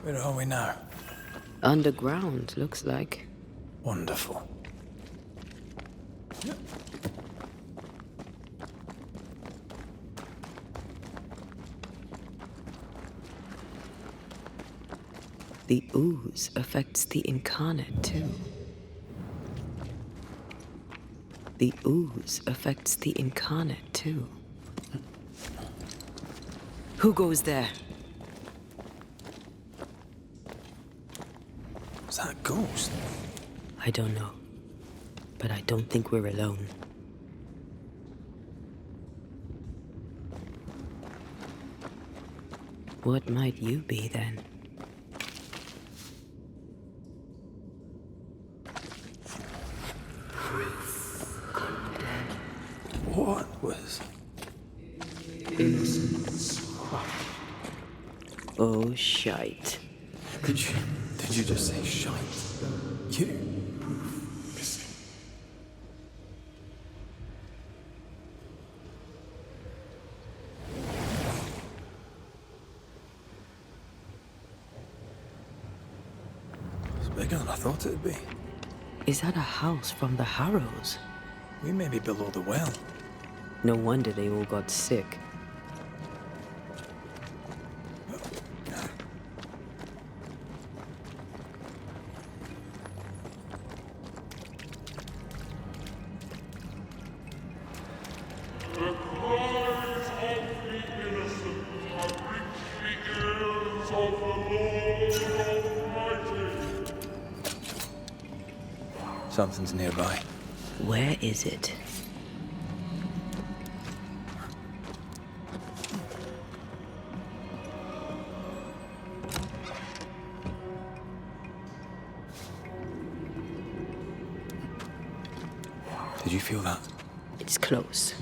Where are we now? Underground, looks like. Wonderful. The ooze affects the incarnate, too. The ooze affects the incarnate, too. Who goes there? Is that a ghost? I don't know. But I don't think we're alone. What might you be, then? What was... Innocence. Oh, shite. Did you just say shite? You? It's bigger than I thought it'd be. Is that a house from the Harrows? We may be below the well. No wonder they all got sick. Something's nearby. Where is it? Did you feel that? It's close.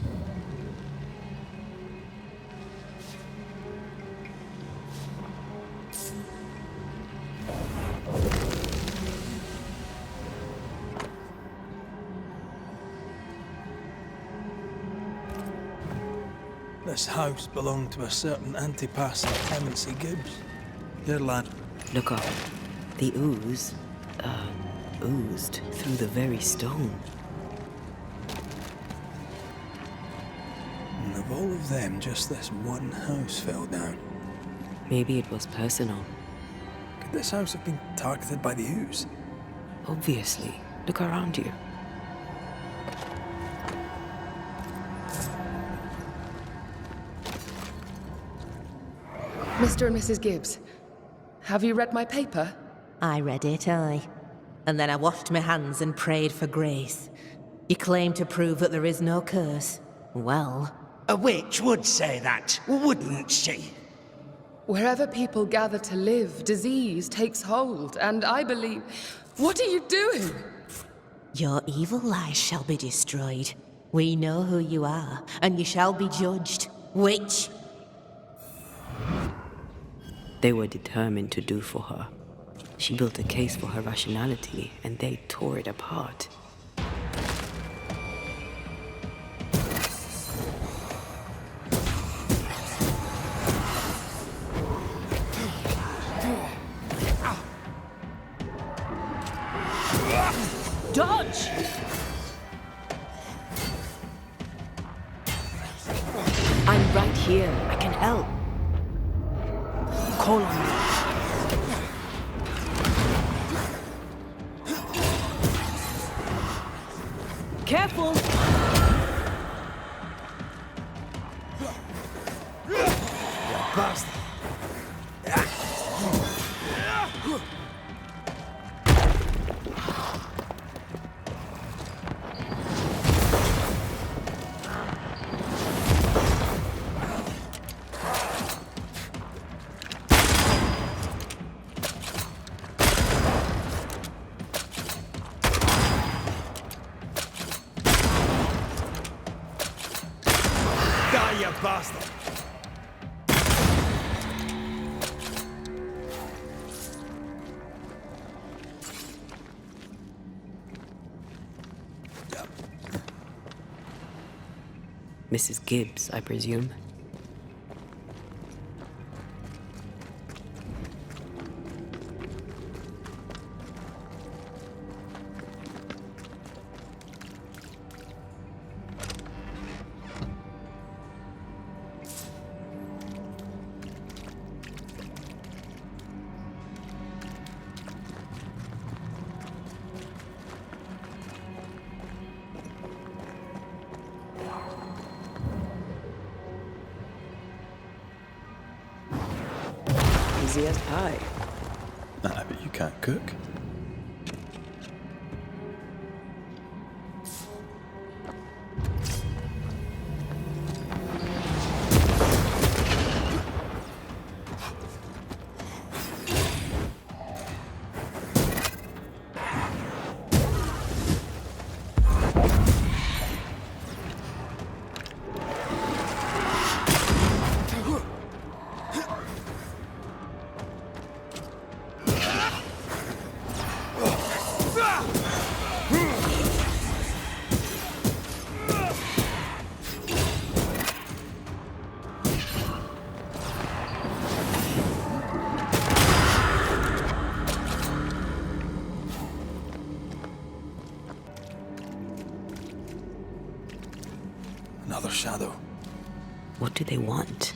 This house belonged to a certain Antipas Clemency Gibbs. Your lad. Look up. The ooze, oozed through the very stone. And of all of them, just this one house fell down. Maybe it was personal. Could this house have been targeted by the ooze? Obviously. Look around you. Mr. and Mrs. Gibbs, have you read my paper? I read it, aye. And then I washed my hands and prayed for grace. You claim to prove that there is no curse. Well... A witch would say that, wouldn't she? Wherever people gather to live, disease takes hold, and I believe... What are you doing? Your evil lies shall be destroyed. We know who you are, and you shall be judged. Witch! They were determined to do for her. She built a case for her rationality, and they tore it apart. Dodge! I'm right here. I can help. Call on me. Careful! Bastard! Die, you bastard! Mrs. Gibbs, I presume. easy as pie. Nah, but you can't cook. Another shadow. What do they want?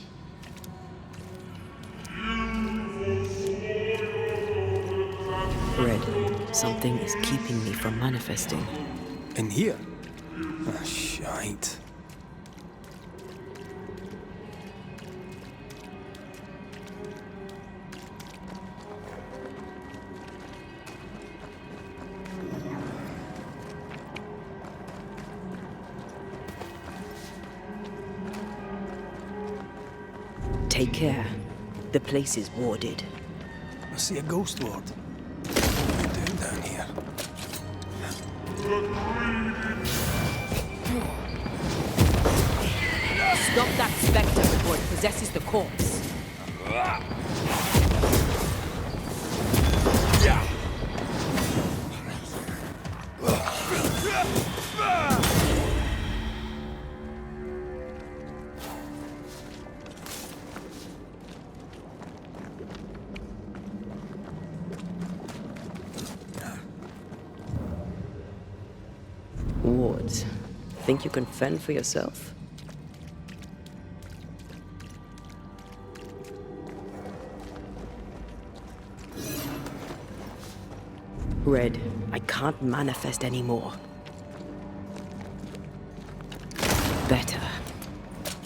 Red, something is keeping me from manifesting. In here? Ah, shite. Take care. The place is warded. I see a ghost ward. What do we do down here? Stop that spectre before it possesses the corpse. Wards, think you can fend for yourself? Red, I can't manifest anymore. Better.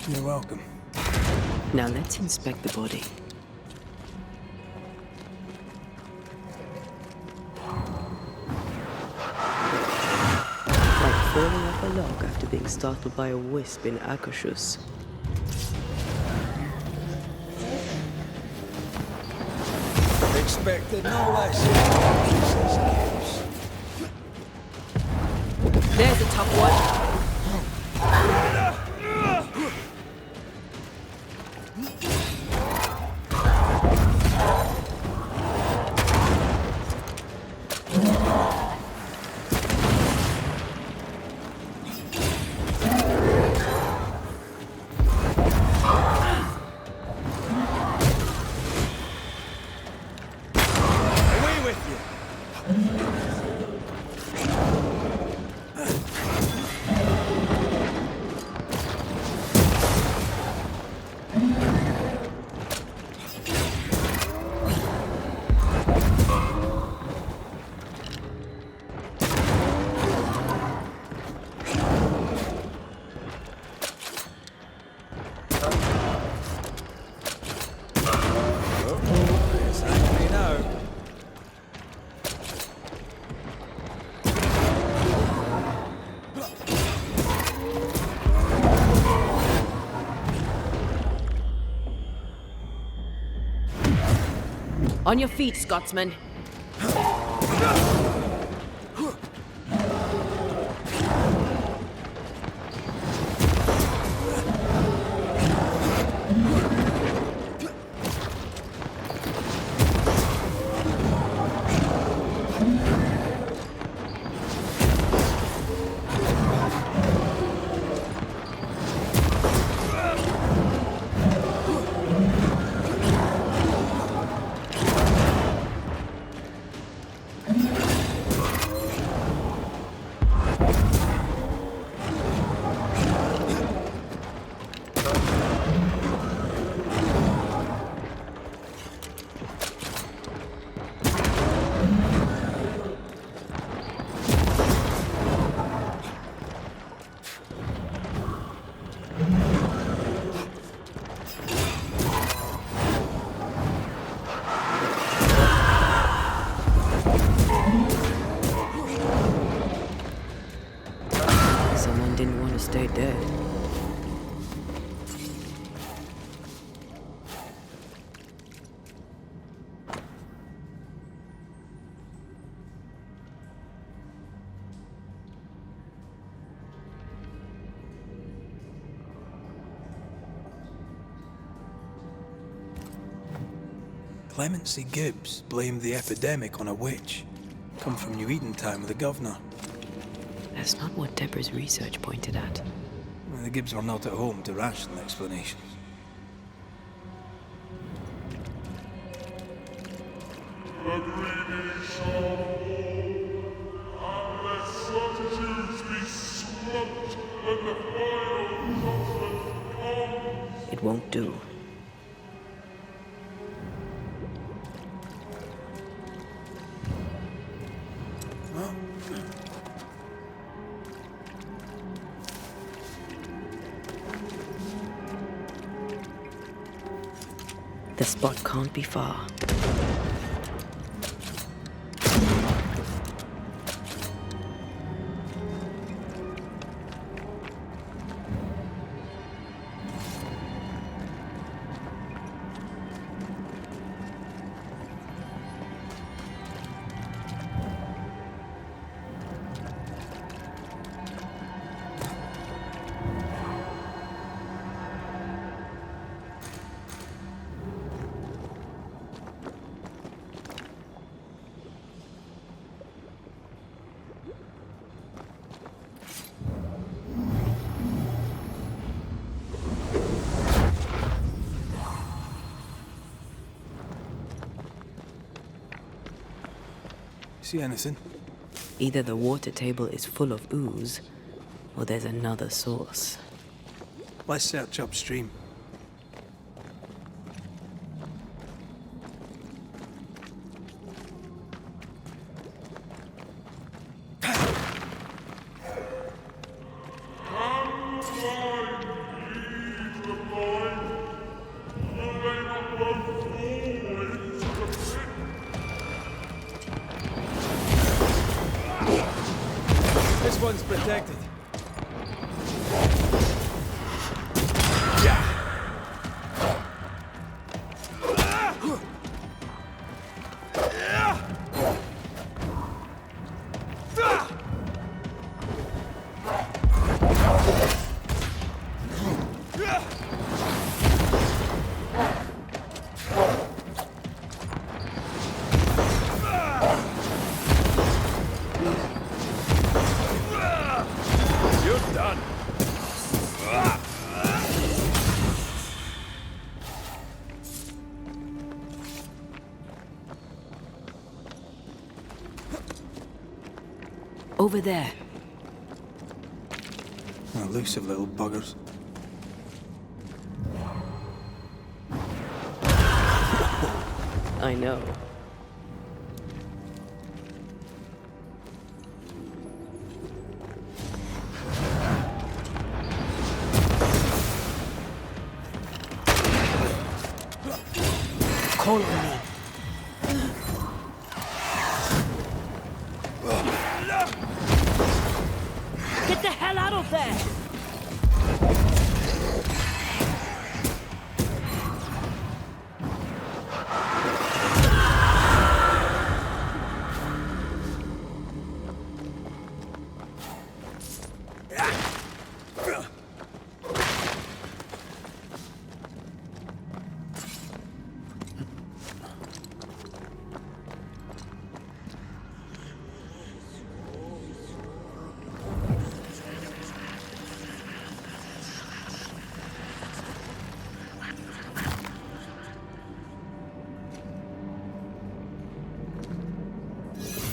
You're welcome. Now let's inspect the body. Like falling off a log after being startled by a wisp in Akashus. Expected no less. There's a tough one. On your feet, Scotsman. dead. Clemency Gibbs blamed the epidemic on a witch. Come from New Eden time with the governor. That's not what Deborah's research pointed at. Well, the Gibbs were not at home to rational explanations. It won't do. The spot can't be far. See anything? Either the water table is full of ooze, or there's another source. Let's search upstream. This one's protected. Over there. Elusive little buggers. I know. Call on me. Get the hell out of there!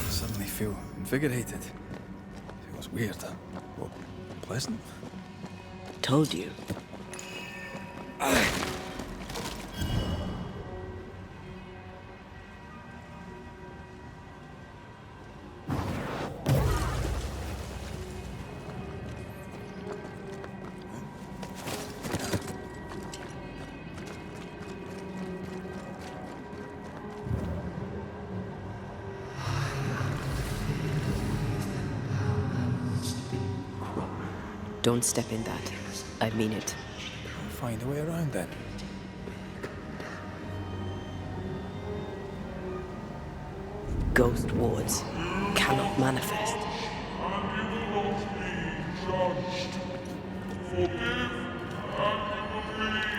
Suddenly feel invigorated. Feels weird. Well, pleasant. Told you. Don't step in that. I mean it. I'll find a way around then. Ghost wards cannot manifest.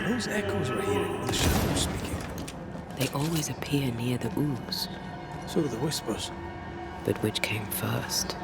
Those echoes we're hearing were the shadows speaking. They always appear near the ooze. So do the whispers. But which came first?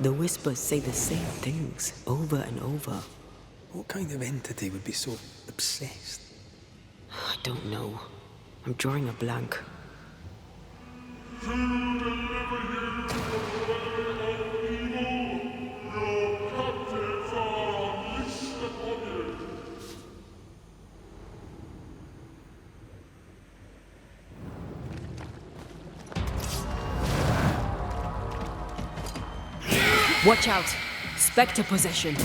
The whispers say the same things over and over. What kind of entity would be so obsessed? I don't know. I'm drawing a blank. Watch out! Spectre possession!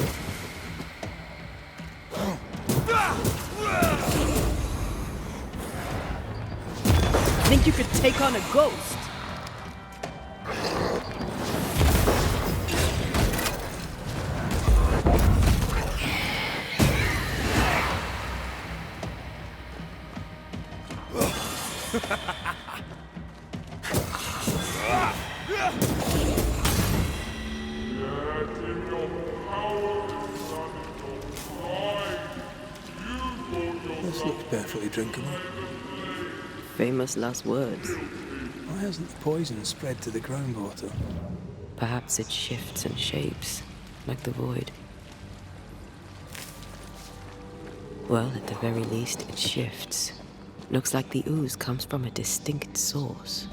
Think you could take on a ghost? This looks perfectly drinkable. Famous last words. Why hasn't the poison spread to the groundwater? Perhaps it shifts and shapes, like the void. Well, at the very least, it shifts. Looks like the ooze comes from a distinct source.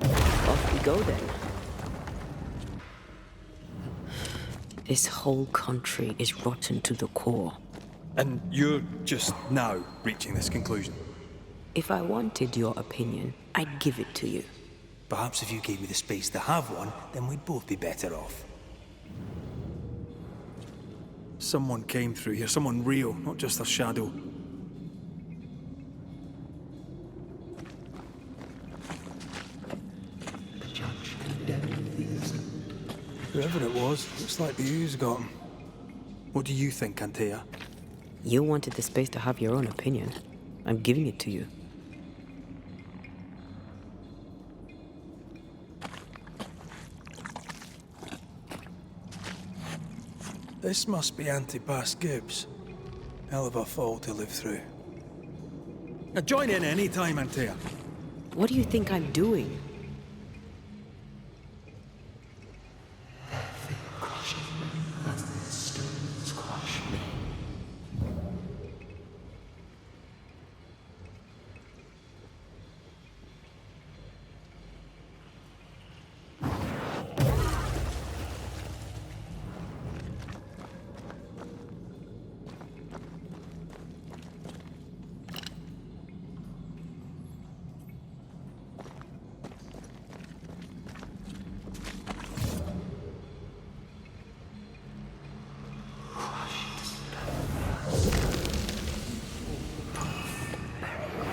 Off we go then. This whole country is rotten to the core. And you're just now reaching this conclusion? If I wanted your opinion, I'd give it to you. Perhaps if you gave me the space to have one, then we'd both be better off. Someone came through here, someone real, not just a shadow. Whoever it was, looks like the ooze got him. What do you think, Antea? You wanted the space to have your own opinion. I'm giving it to you. This must be Antipas Gibbs. Hell of a fall to live through. Now join in any time, Antea. What do you think I'm doing?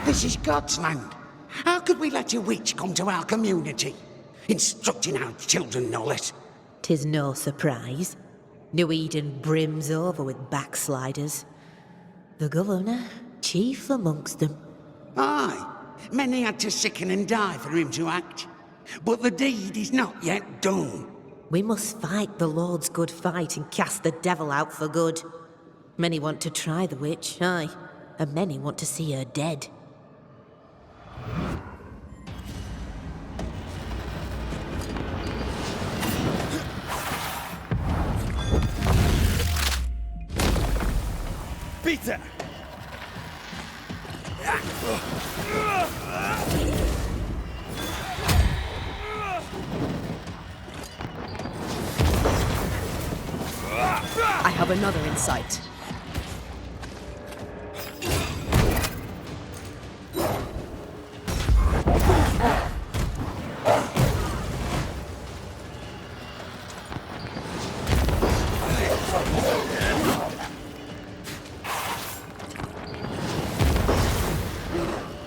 This is God's land. How could we let a witch come to our community? Instructing our children, no less. 'Tis no surprise. New Eden brims over with backsliders. The governor, chief amongst them. Aye, many had to sicken and die for him to act. But the deed is not yet done. We must fight the Lord's good fight and cast the devil out for good. Many want to try the witch, aye, and many want to see her dead. Peter! I have another in sight.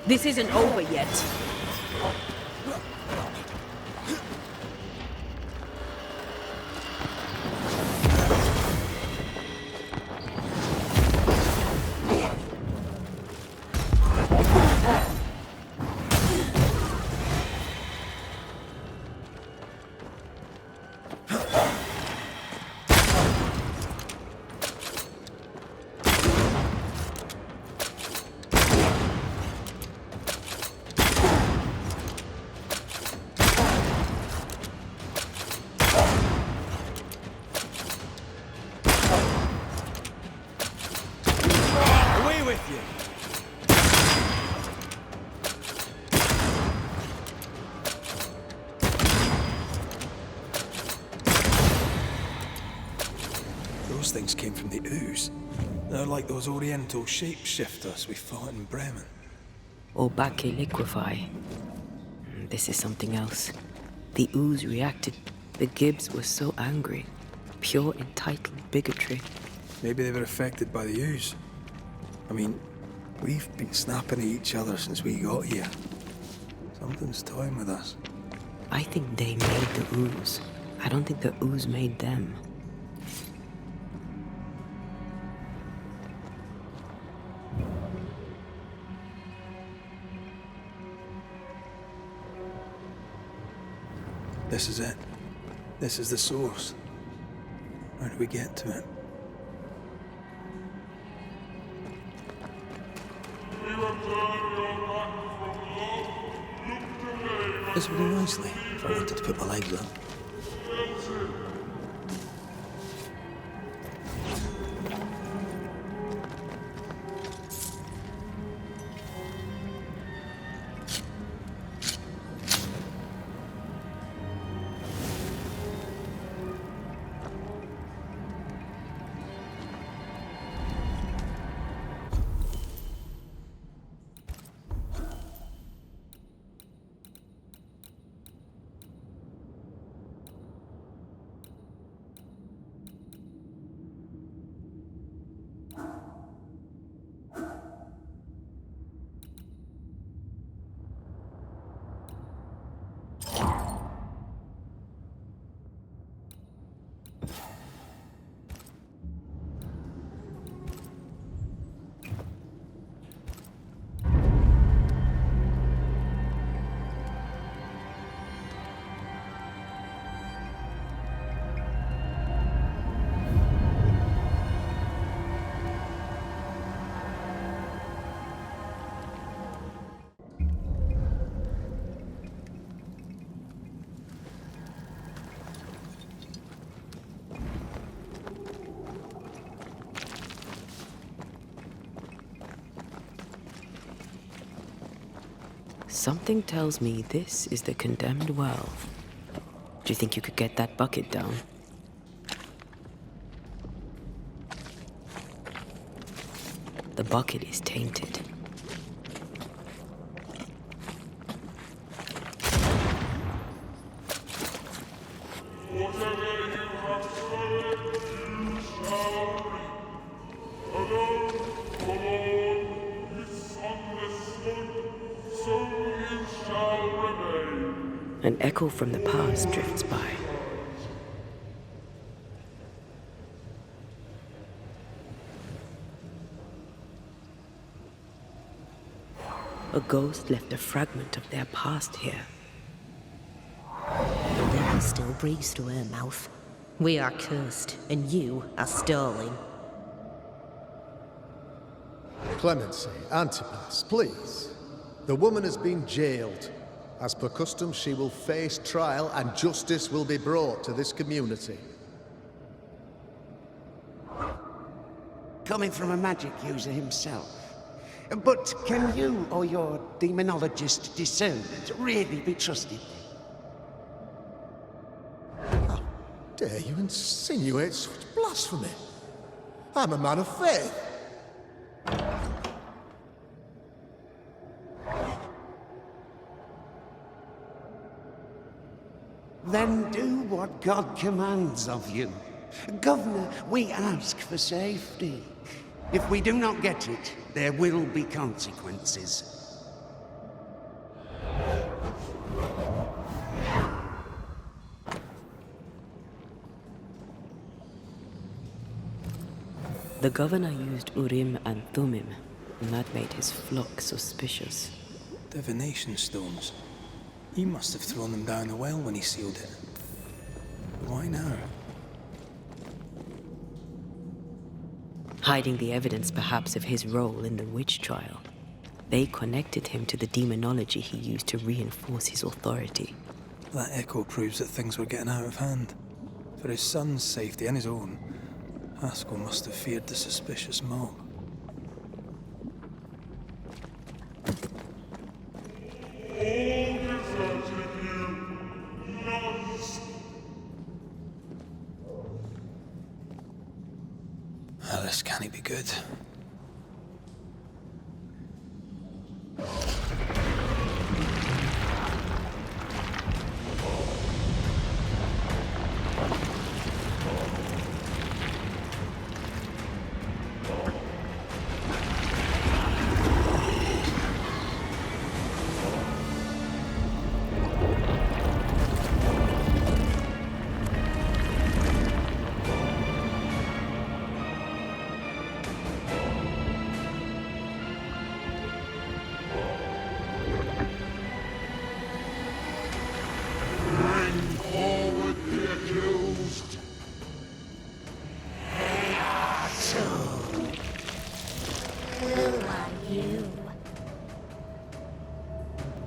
This isn't over yet. Those things came from the ooze. They're like those oriental shapeshifters we fought in Bremen. Or Bacche liquefy. This is something else. The ooze reacted. The Gibbs were so angry. Pure entitled bigotry. Maybe they were affected by the ooze. I mean, we've been snapping at each other since we got here. Something's toying with us. I think they made the ooze. I don't think the ooze made them. This is it. This is the source. How do we get to it? This would do nicely if I wanted to put my legs up. Something tells me this is the condemned well. Do you think you could get that bucket down? The bucket is tainted. An echo from the past drifts by. A ghost left a fragment of their past here. The river still breathes through her mouth. We are cursed, and you are stolen. Clemency, Antipas, please. The woman has been jailed. As per custom, she will face trial and justice will be brought to this community. Coming from a magic user himself. But can you or your demonologist discernment really be trusted? How dare you insinuate such blasphemy. I'm a man of faith. Then do what God commands of you. Governor, we ask for safety. If we do not get it, there will be consequences. The governor used Urim and Thummim, and that made his flock suspicious. Divination stones. He must have thrown them down the well when he sealed it. Why now? Hiding the evidence perhaps of his role in the witch trial. They connected him to the demonology he used to reinforce his authority. That echo proves that things were getting out of hand. For his son's safety and his own, Haskell must have feared the suspicious mob. This can't be good.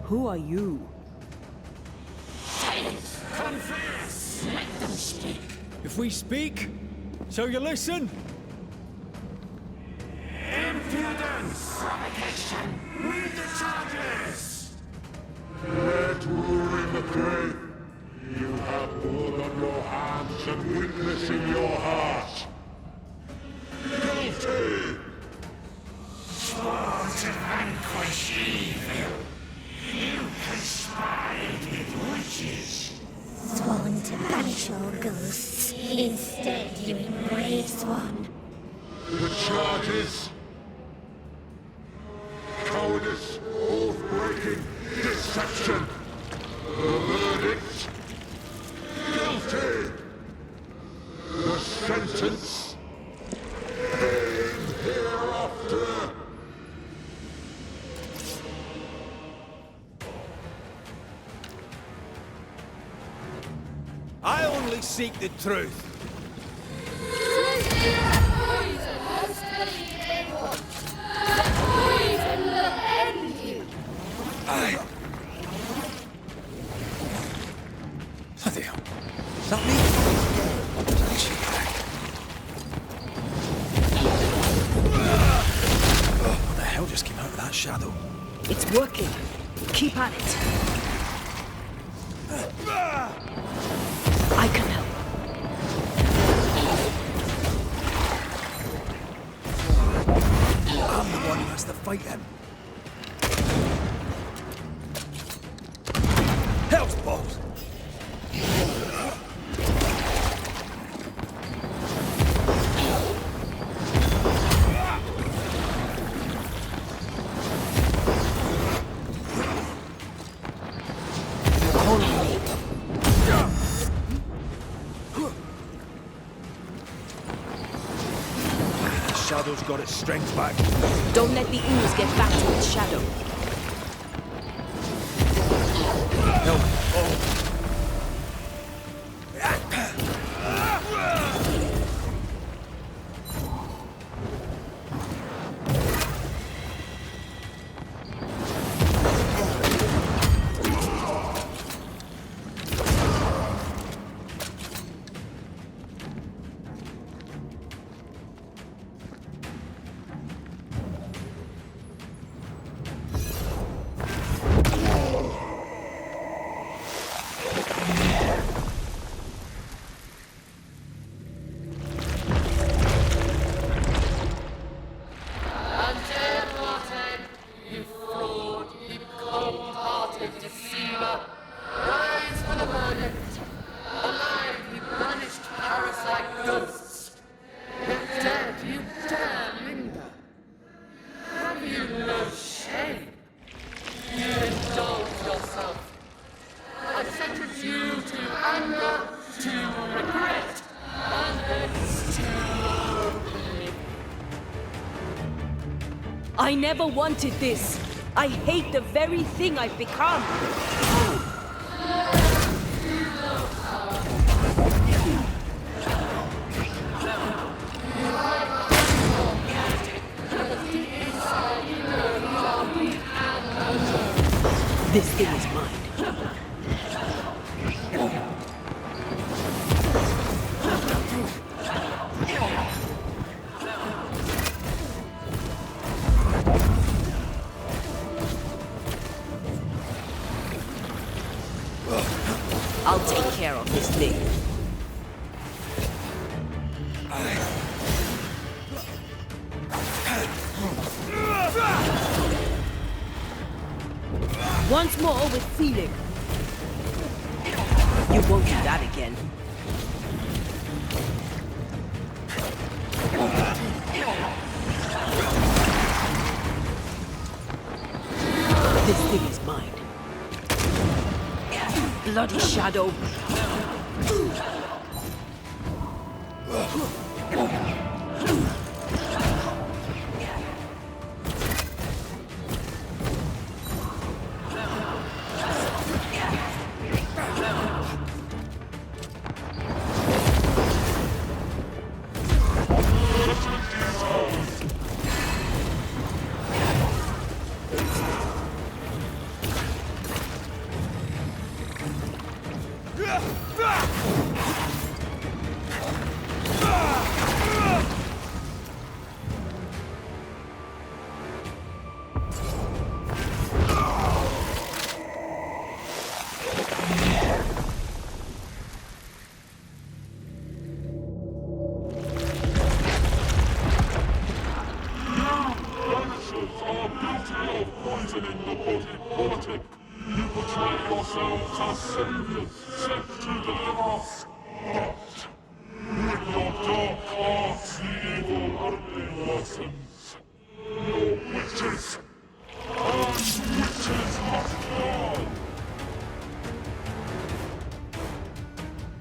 Who are you? Confess! Let them speak! If we speak, so you listen? Impudence! Provocation! Read the charges! Let Urim agree. You have blood on your hands and weakness in your heart. Guilty! Swore to vanquish evil. You conspired with witches. Sworn to banish all ghosts. Instead, you embrace one. The charges: cowardice, oath-breaking, deception. The verdict: guilty. The sentence: pain hereafter. I only seek the truth. Bloody hell. Is that me? Is that she? What the hell just came out of that shadow? It's working. Keep at it. I can help. I'm the one who has to fight him. Hell's balls! Shadow's got its strength back. Don't let the ooze get back to its shadow. Help! Oh! I never wanted this. I hate the very thing I've become. This thing is mine. I'll take care of this thing. Once more with feeling. You won't do that again. This thing is mine. Bloody shadow. Poisoning the body politic. You portray yourselves as saviors sent to deliver us. But with your dark arts, the evil only worsens. Your witches and witches must die.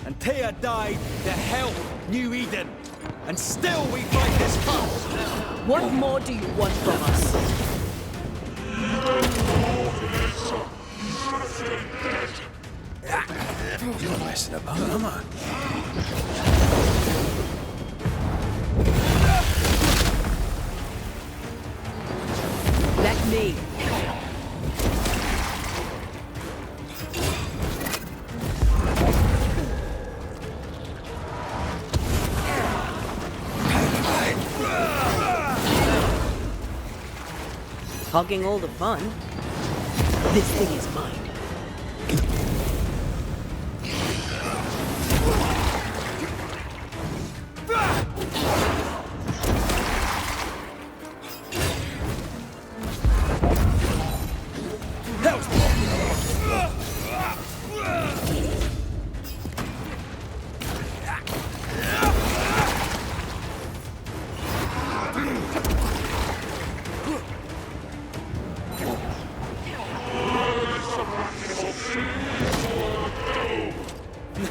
Antea died, the hell, New Eden. And still we fight this fight. What more do you want from us? You're messing about, am I? Let me. Hogging all the fun. This thing is mine.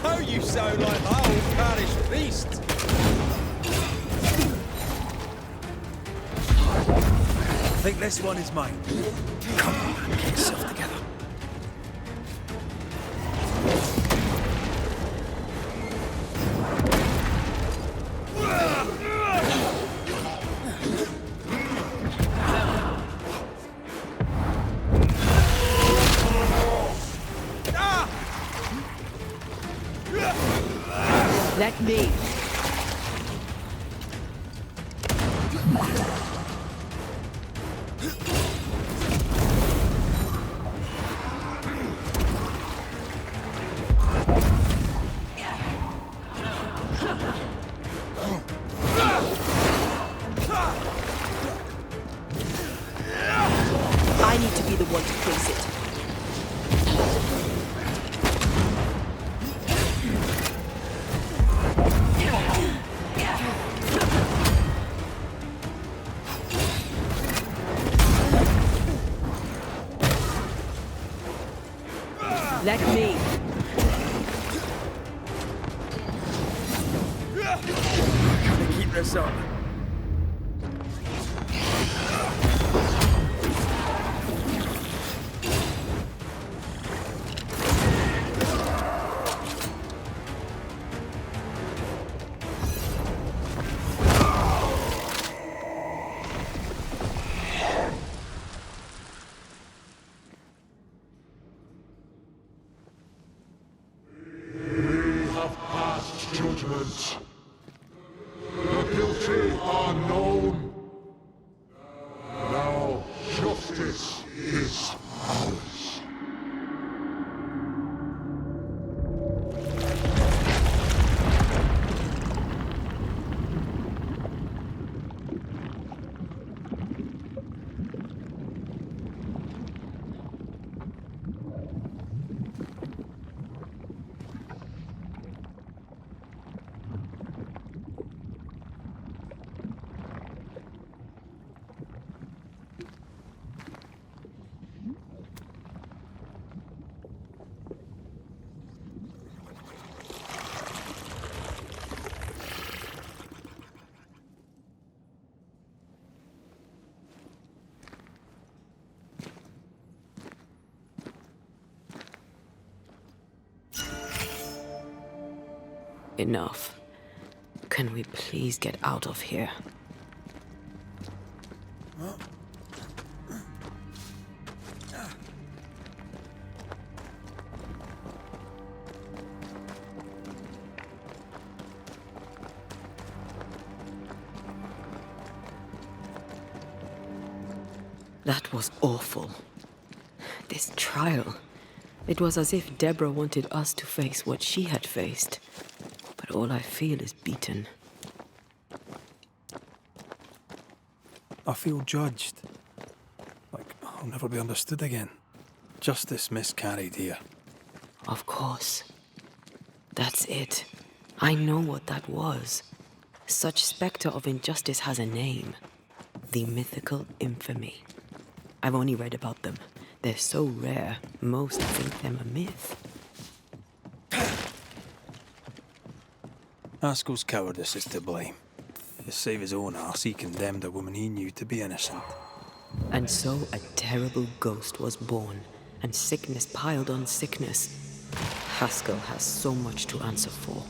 Now you sound like my old parish priest. I think this one is mine. Come on, man, get yourself together. Let me. I need to be the one to face it. Let me. Gotta keep this up. Justice is ours. Enough. Can we please get out of here? That was awful. This trial. It was as if Deborah wanted us to face what she had faced. But all I feel is beaten. I feel judged. Like I'll never be understood again. Justice miscarried here. Of course. That's it. I know what that was. Such spectre of injustice has a name. The mythical infamy. I've only read about them. They're so rare, most think them a myth. Haskell's cowardice is to blame. To save his own arse, he condemned a woman he knew to be innocent. And so a terrible ghost was born, and sickness piled on sickness. Haskell has so much to answer for.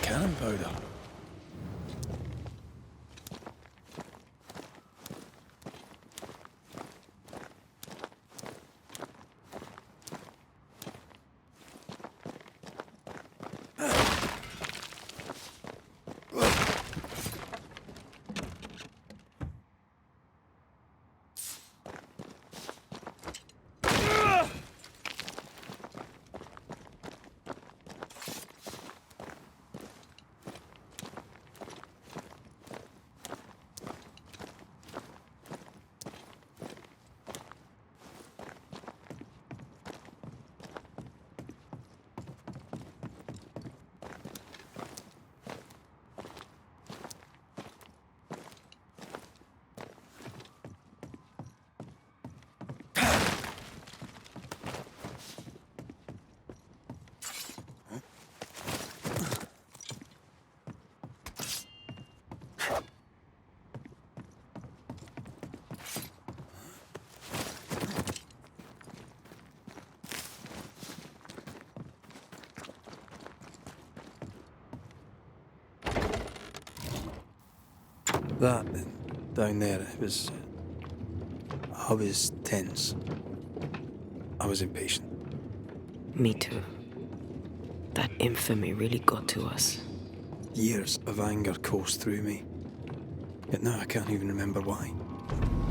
Cannon powder. That down there, I was tense. I was impatient. Me too. That infamy really got to us. Years of anger coursed through me. Yet now I can't even remember why.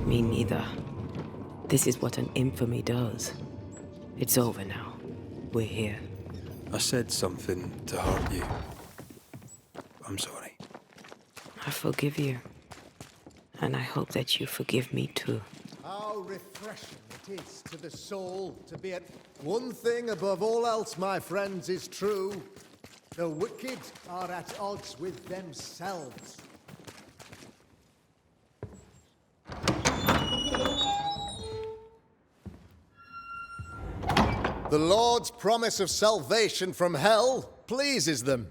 Me neither. This is what an infamy does. It's over now. We're here. I said something to hurt you. I'm sorry. I forgive you. And I hope that you forgive me too. How refreshing it is to the soul to be at... One thing above all else, my friends, is true. The wicked are at odds with themselves. The Lord's promise of salvation from hell pleases them.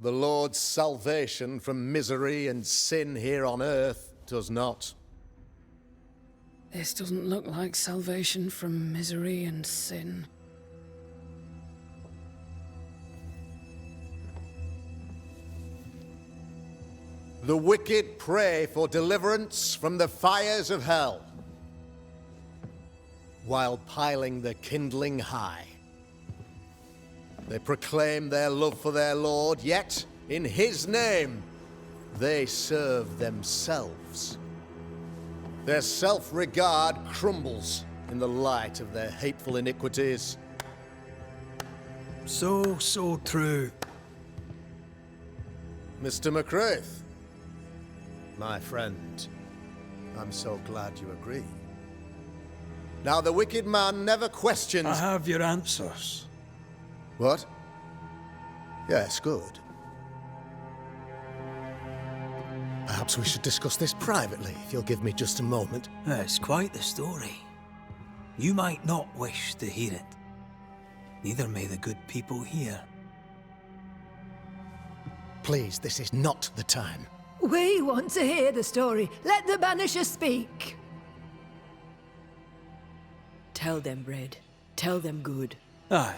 The Lord's salvation from misery and sin here on earth does not. This doesn't look like salvation from misery and sin. The wicked pray for deliverance from the fires of hell, while piling the kindling high. They proclaim their love for their Lord, yet, in His name, they serve themselves. Their self-regard crumbles in the light of their hateful iniquities. So true. Mr. McCraith, my friend, I'm so glad you agree. Now, the wicked man never questions... I have your answers. What? Yes, good. Perhaps we should discuss this privately, if you'll give me just a moment. It's quite the story. You might not wish to hear it. Neither may the good people here. Please, this is not the time. We want to hear the story. Let the Banishers speak. Tell them, Red. Tell them good. Aye.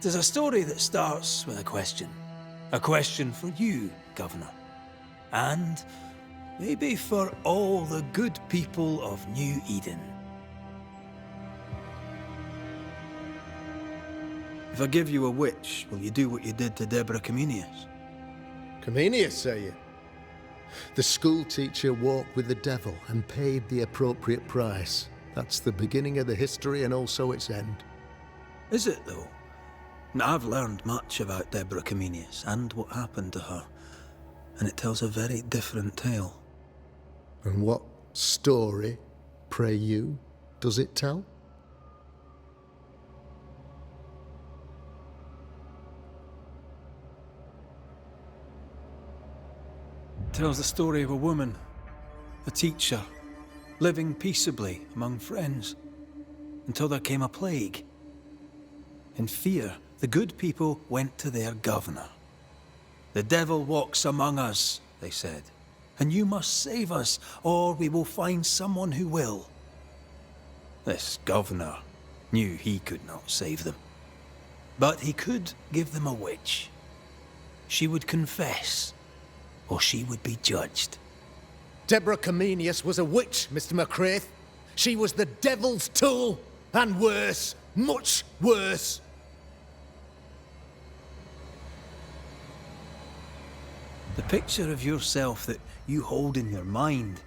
There's a story that starts with a question. A question for you, Governor. And maybe for all the good people of New Eden. If I give you a witch, will you do what you did to Deborah Comenius? Comenius, say you? The school teacher walked with the devil and paid the appropriate price. That's the beginning of the history and also its end. Is it, though? Now, I've learned much about Deborah Comenius and what happened to her, and it tells a very different tale. And what story, pray you, does it tell? It tells the story of a woman, a teacher, living peaceably among friends, until there came a plague. In fear, the good people went to their governor. "The devil walks among us," they said, "and you must save us, or we will find someone who will." This governor knew he could not save them. But he could give them a witch. She would confess, or she would be judged. Deborah Comenius was a witch, Mr. McCraith. She was the devil's tool, and worse, much worse. The picture of yourself that you hold in your mind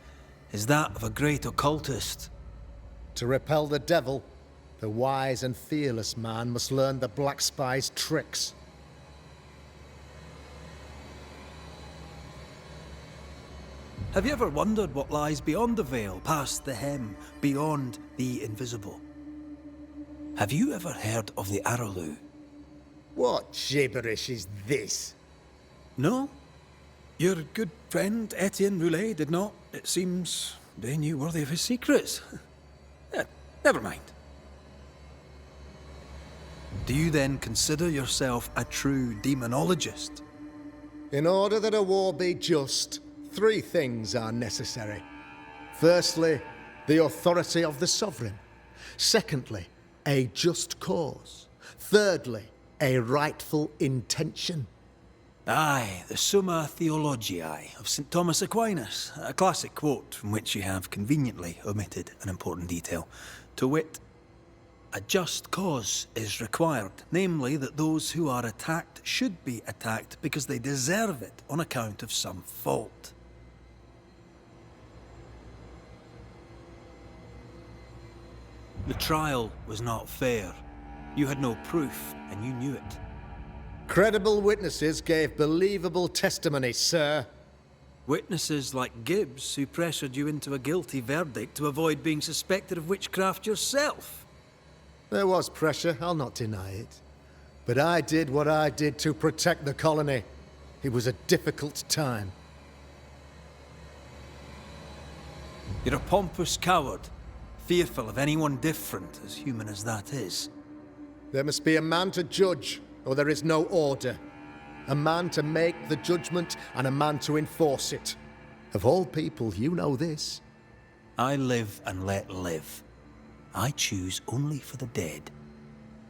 is that of a great occultist. To repel the devil, the wise and fearless man must learn the Black Spy's tricks. Have you ever wondered what lies beyond the veil, past the hem, beyond the invisible? Have you ever heard of the Araloo? What gibberish is this? No? Your good friend Etienne Roulet did not. It seems they knew worthy of his secrets. Never mind. Do you then consider yourself a true demonologist? In order that a war be just, 3 things are necessary. Firstly, the authority of the sovereign. Secondly, a just cause. Thirdly, a rightful intention. Aye, the Summa Theologiae of St. Thomas Aquinas, a classic quote from which you have conveniently omitted an important detail. To wit, a just cause is required, namely that those who are attacked should be attacked because they deserve it on account of some fault. The trial was not fair. You had no proof, and you knew it. Credible witnesses gave believable testimony, sir. Witnesses like Gibbs, who pressured you into a guilty verdict to avoid being suspected of witchcraft yourself. There was pressure, I'll not deny it. But I did what I did to protect the colony. It was a difficult time. You're a pompous coward, fearful of anyone different, as human as that is. There must be a man to judge, or there is no order. A man to make the judgment, and a man to enforce it. Of all people, you know this. I live and let live. I choose only for the dead.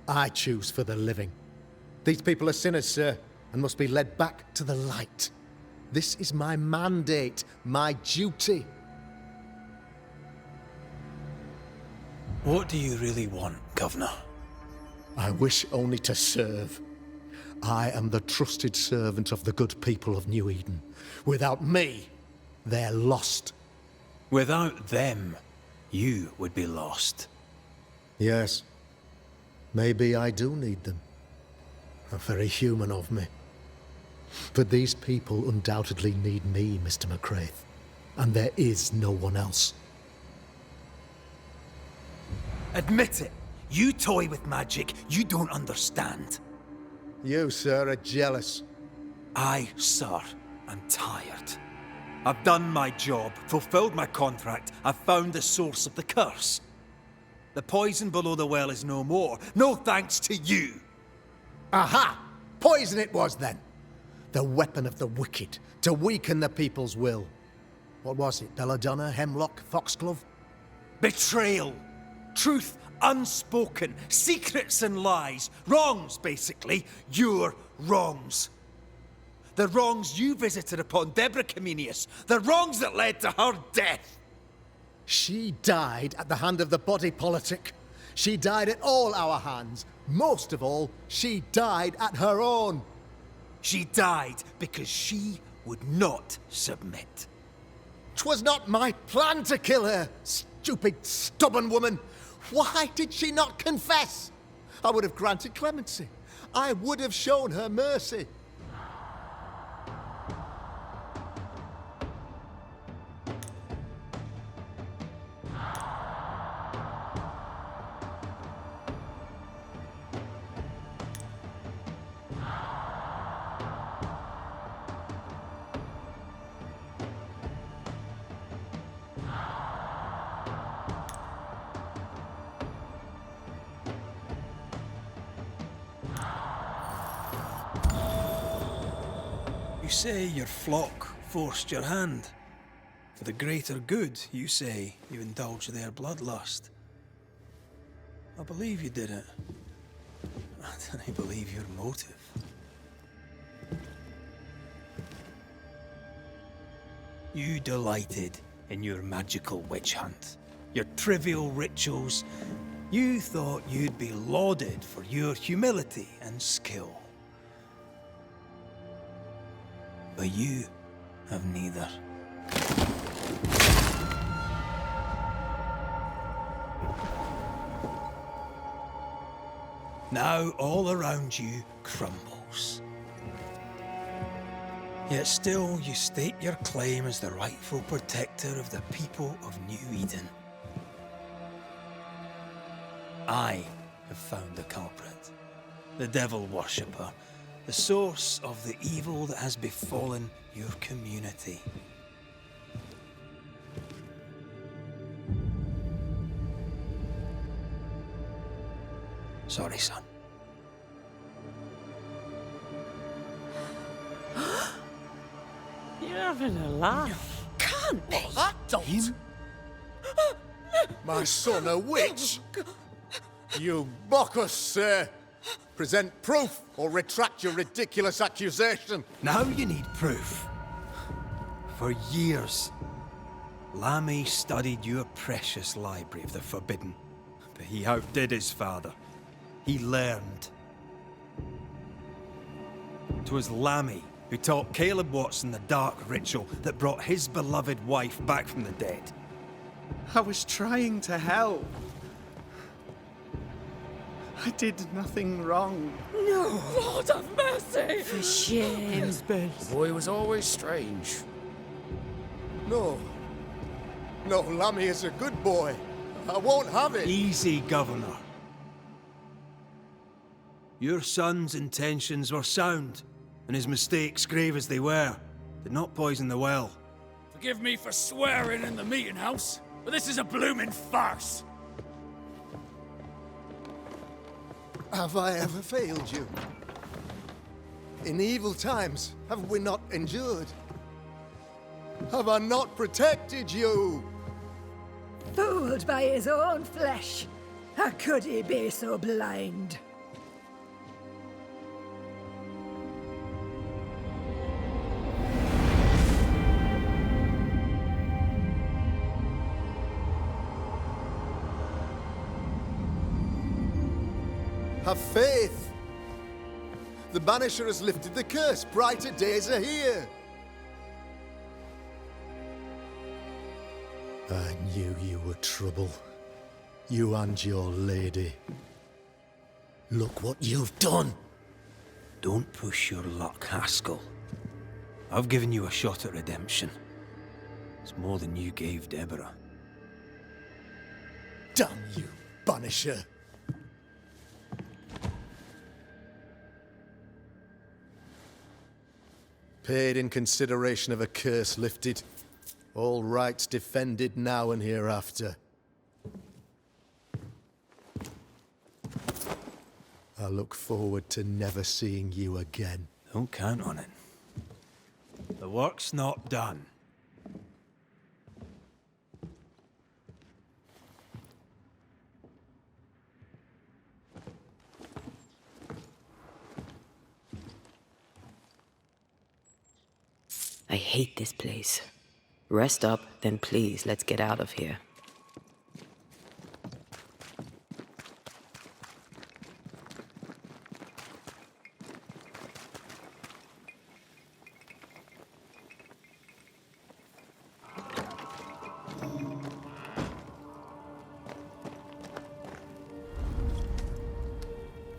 I choose for the living. These people are sinners, sir, and must be led back to the light. This is my mandate, my duty. What do you really want, Governor? I wish only to serve. I am the trusted servant of the good people of New Eden. Without me, they're lost. Without them, you would be lost. Yes. Maybe I do need them. How very human of me. But these people undoubtedly need me, Mr. McCraith. And there is no one else. Admit it. You toy with magic you don't understand. You, sir, are jealous. I, sir, am tired. I've done my job, fulfilled my contract, I've found the source of the curse. The poison below the well is no more, no thanks to you. Aha! Poison it was then. The weapon of the wicked, to weaken the people's will. What was it, belladonna, hemlock, foxglove? Betrayal. Truth unspoken. Secrets and lies. Wrongs, basically. Your wrongs. The wrongs you visited upon Deborah Comenius. The wrongs that led to her death. She died at the hand of the body politic. She died at all our hands. Most of all, she died at her own. She died because she would not submit. 'Twas not my plan to kill her, stupid, stubborn woman. Why did she not confess? I would have granted clemency. I would have shown her mercy. You say your flock forced your hand. For the greater good, you say you indulged their bloodlust. I believe you did it. I don't believe your motive. You delighted in your magical witch hunt, your trivial rituals. You thought you'd be lauded for your humility and skill. But you have neither. Now all around you crumbles. Yet still you state your claim as the rightful protector of the people of New Eden. I have found the culprit, the devil worshipper, the source of the evil that has befallen your community. Sorry, son. You're having a laugh. Can't be. That don't. My son, a witch. You mock us, sir. Present proof or retract your ridiculous accusation. Now you need proof. For years, Lammy studied your precious library of the forbidden, but he outdid his father. He learned. 'Twas Lammy who taught Caleb Watson the dark ritual that brought his beloved wife back from the dead. I was trying to help. I did nothing wrong. No! Lord have mercy! For shame. The boy was always strange. No. No, Lammy is a good boy. I won't have it. Easy, Governor. Your son's intentions were sound, and his mistakes, grave as they were, did not poison the well. Forgive me for swearing in the meeting house, but this is a bloomin' farce. Have I ever failed you? In evil times, have we not endured? Have I not protected you? Fooled by his own flesh. How could he be so blind? Have faith. The Banisher has lifted the curse. Brighter days are here. I knew you were trouble. You and your lady. Look what you've done. Don't push your luck, Haskell. I've given you a shot at redemption. It's more than you gave Deborah. Damn you, Banisher. Paid in consideration of a curse lifted. All rights defended now and hereafter. I look forward to never seeing you again. Don't count on it. The work's not done. I hate this place. Rest up, then please, let's get out of here.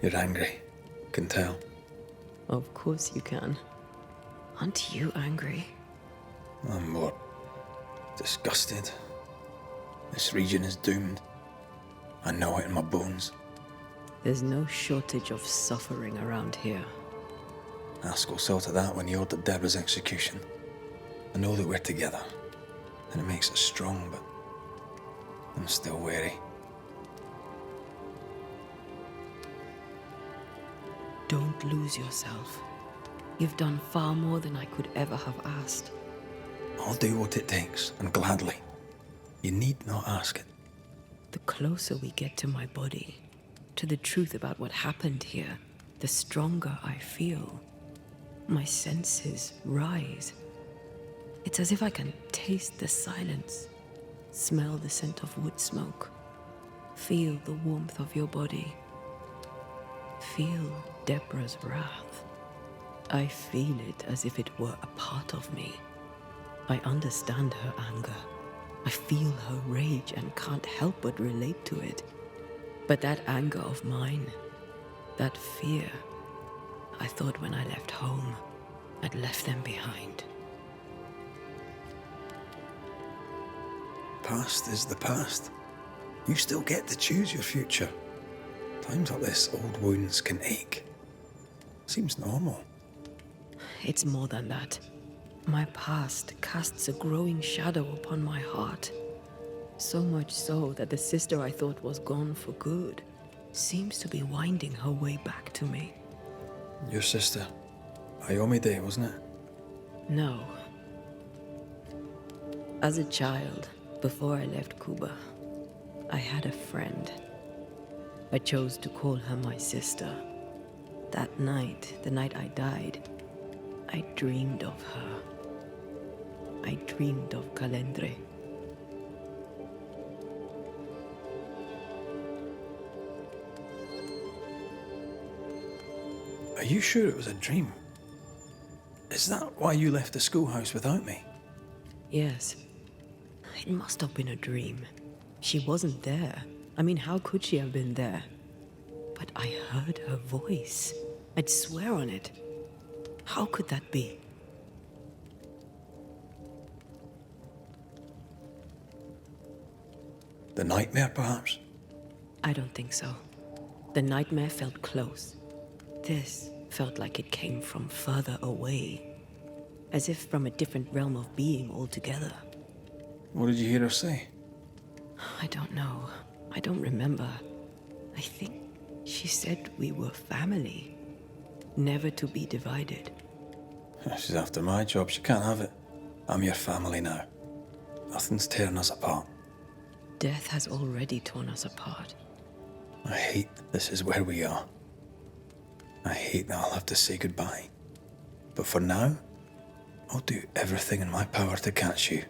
You're angry. Can tell. Of course you can. Aren't you angry? I'm more disgusted. This region is doomed. I know it in my bones. There's no shortage of suffering around here. Haskell saw to that when he ordered Deborah's execution. I know that we're together, and it makes us strong, but I'm still wary. Don't lose yourself. You've done far more than I could ever have asked. I'll do what it takes, and gladly. You need not ask it. The closer we get to my body, to the truth about what happened here, the stronger I feel. My senses rise. It's as if I can taste the silence, smell the scent of wood smoke, feel the warmth of your body, feel Deborah's wrath. I feel it as if it were a part of me. I understand her anger. I feel her rage and can't help but relate to it. But that anger of mine, that fear, I thought when I left home, I'd left them behind. Past is the past. You still get to choose your future. Times like this, old wounds can ache. Seems normal. It's more than that. My past casts a growing shadow upon my heart. So much so that the sister I thought was gone for good seems to be winding her way back to me. Your sister. Ayomide, wasn't it? No. As a child, before I left Cuba, I had a friend. I chose to call her my sister. That night, the night I died, I dreamed of her. I dreamed of Calendre. Are you sure it was a dream? Is that why you left the schoolhouse without me? Yes. It must have been a dream. She wasn't there. I mean, how could she have been there? But I heard her voice. I'd swear on it. How could that be? The nightmare, perhaps? I don't think so. The nightmare felt close. This felt like it came from further away. As if from a different realm of being altogether. What did you hear her say? I don't know. I don't remember. I think she said we were family. Never to be divided. She's after my job. She can't have it. I'm your family now. Nothing's tearing us apart. Death has already torn us apart. I hate this is where we are. I hate that I'll have to say goodbye. But for now, I'll do everything in my power to catch you.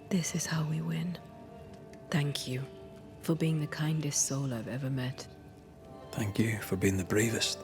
This is how we win. Thank you for being the kindest soul I've ever met. Thank you for being the bravest.